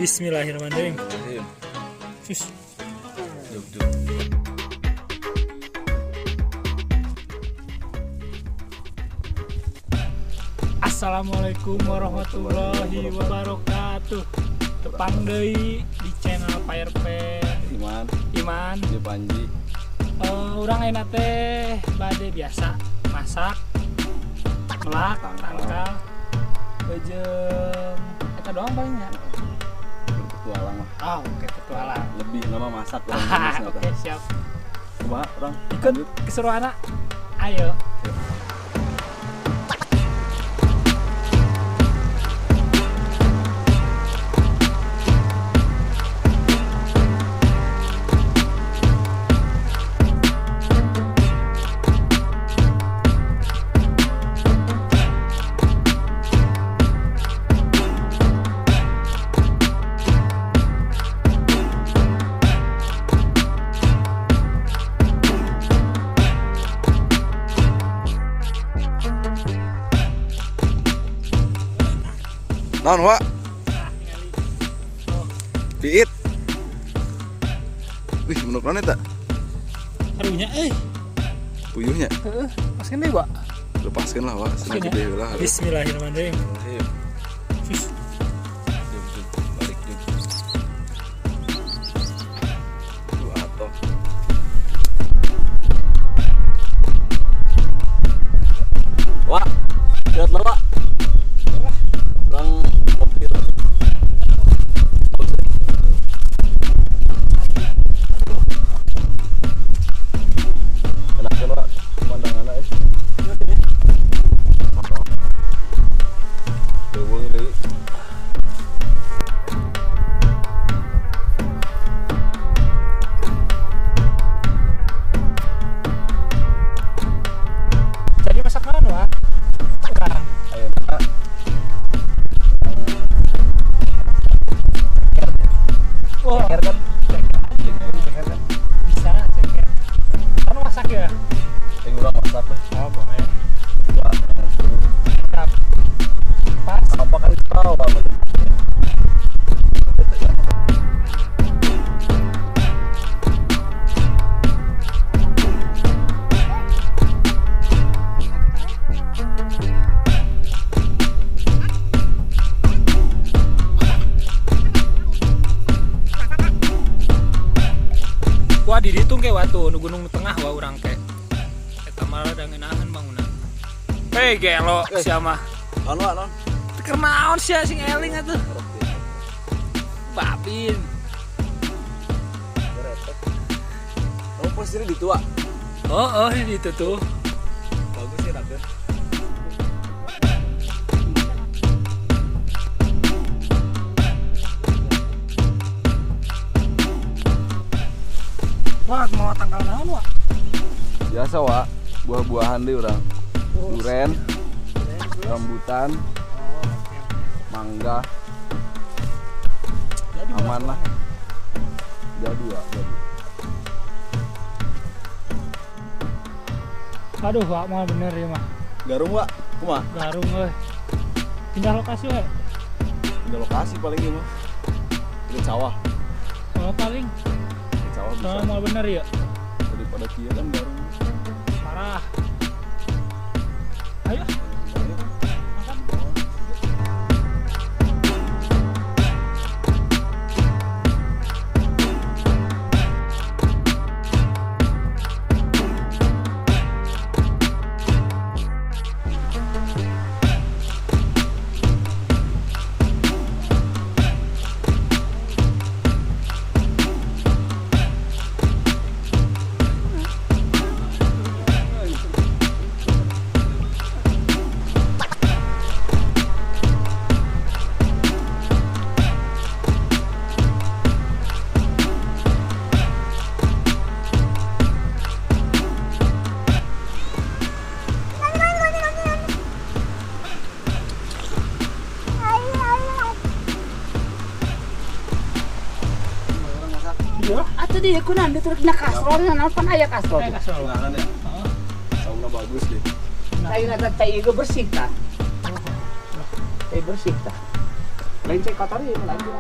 Bismillahirrahmanirrahim. Sus. Assalamualaikum warahmatullahi wabarakatuh. Tepang deui di channel FIREPAN. Iman. Di Panji. Urang enak teh bade biasa masak, melak, tangkal, jeung eta doang palingnya. Petualang mah. Oh, oke, petualang. Lebih nama masak Oke, siap. Coba orang Ikut keseruan. Ayo. naon wa? Piit. Wih, menurut mana tak? Harunya Puyuhnya. Heeh, paskeun deui, Pak. Lepaskeun lah, wa. Senang gede lah. Bismillahirrahmanirrahim. Sus. Balik jum. Tuh atoh. Wa, lihat lah, Wa. Orang kopi lah. Enak kan, Wa, pemandangannya Dukung deh. Jadi masak naon, Pak? Sekarang. Ayo, Pak. Wah, Ceker kan? Ceker kan? bisa ceker. Kan masak ya? Yang udah masak lah. Oh, boleh. Dua, Siap. Pas. apa kali tahu apa? Wah, di ditu ke watu nu gunung tengah wah urang ke. Eta mah rada ngeunaheun bangunan. Hei, gelo sia mah. Non, Wa, non. Keur naon sia sing eling atuh? Babin. Kamu posisi di tua. Oh, di ditu tuh. Bagus sih, Raden. Wah, mau tanggal naon, Wak? Biasa, Wa. Buah-buahan deh orang. Duren, rambutan, mangga. Jadi Aman lah. Jadi, Wa, jadi. Aduh, Wak, mah bener ya mah. Garum, Wa. Kumaha? Garung euy. Pindah lokasi we. Pindah lokasi paling ini mah. Di sawah. Oh, paling. Di sawah bisa. Mah bener ya. Daripada kieu kan garum. Parah. Ayo. Makan. Atuh dia kunaon diturut na kastrol na pan aya kastrol. Kenalan ya. Sauna bagus deh. Cai na cai ieu bersih tah. Cai bersih tah. Lain cai kotor ieu lagi.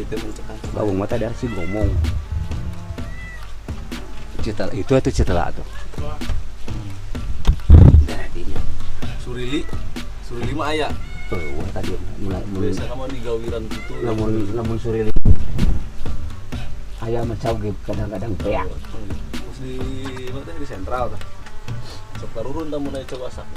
itu mencekan. Bawang mata dari si ngomong. Cetel itu cetel tuh. Dadinya. Surili mah aya. Wah tadi Biasa kamu di gawiran gitu. lamun surili. Aya macam kadang-kadang beak. Terus di sentral tah. Sok tarurun tamu naik coba sak.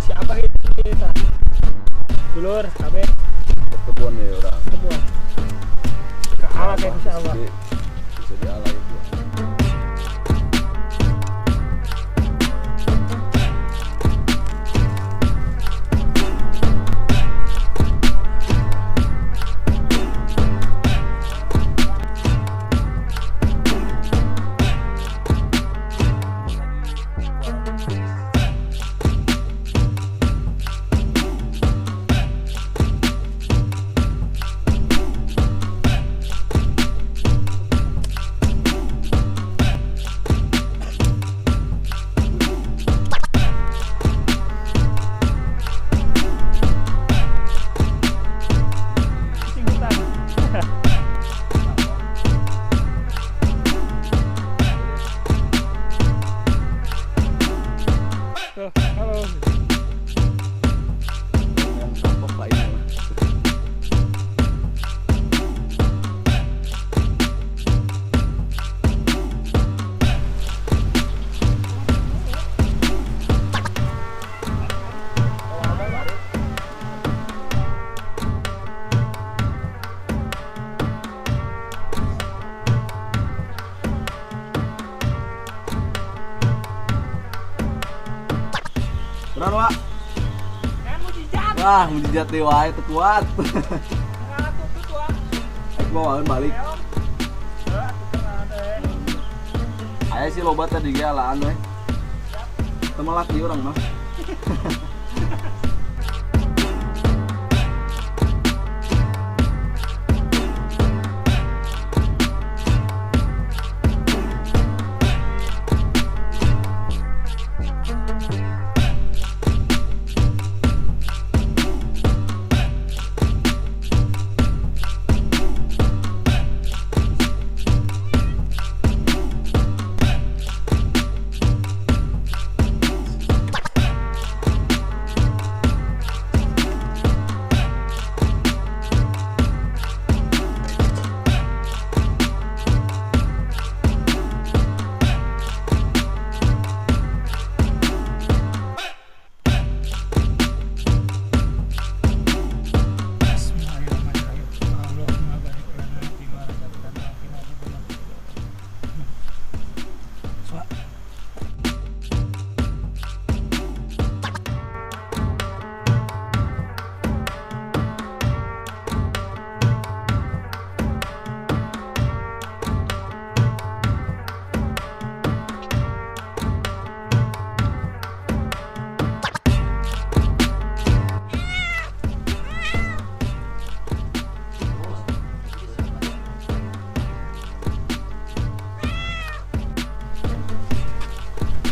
Siapa itu kita? Dulur, apa? Kebun ya orang. Kebun. Kalah kayak insya Allah. Bisa dialai itu. Halo. Yang sampah lainnya. Benar, Pak? Wah, mujizat deh wae teu kuat. Aik bawaeun balik. Aya sih loba tadi ge alaan we. Teu melak di urang mah.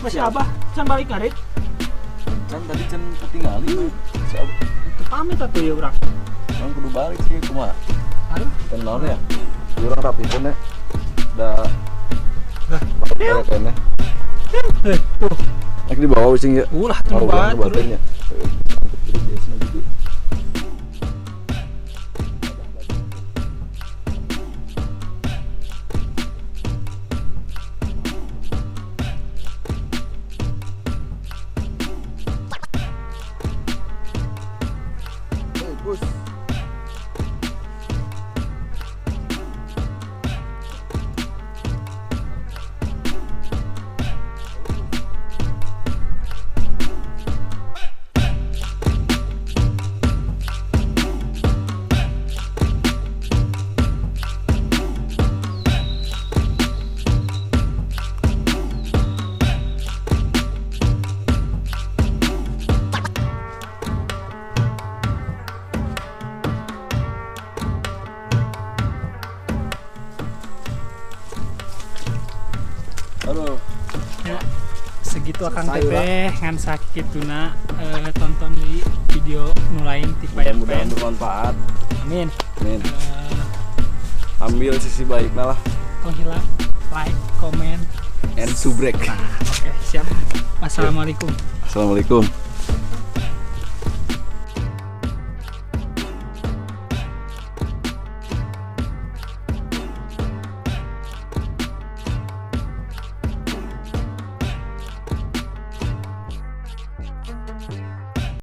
Masih abah, can balik ngarit. Kan tadi can ketinggalan we. Si Abah Pamit atuh ya urang. orang kudu balik sih kumaha. Aduh, Kan naon ya? Di urang rapikeun ya. Da Nah, balik kene. tuh. Nek dibawa using ya. Ulah tuh banget. Baterainya. Jadi biasanya gitu. Gus. itu akan teteh ngan sakit tuna tonton di video nu lain ti Mudah-mudahan FIREPAN. bermanfaat. Amin. Amin. Ambil sisi baiknya lah. Tong hilang like, comment. And subrek. Oke, siap. Wassalamualaikum. Assalamualaikum.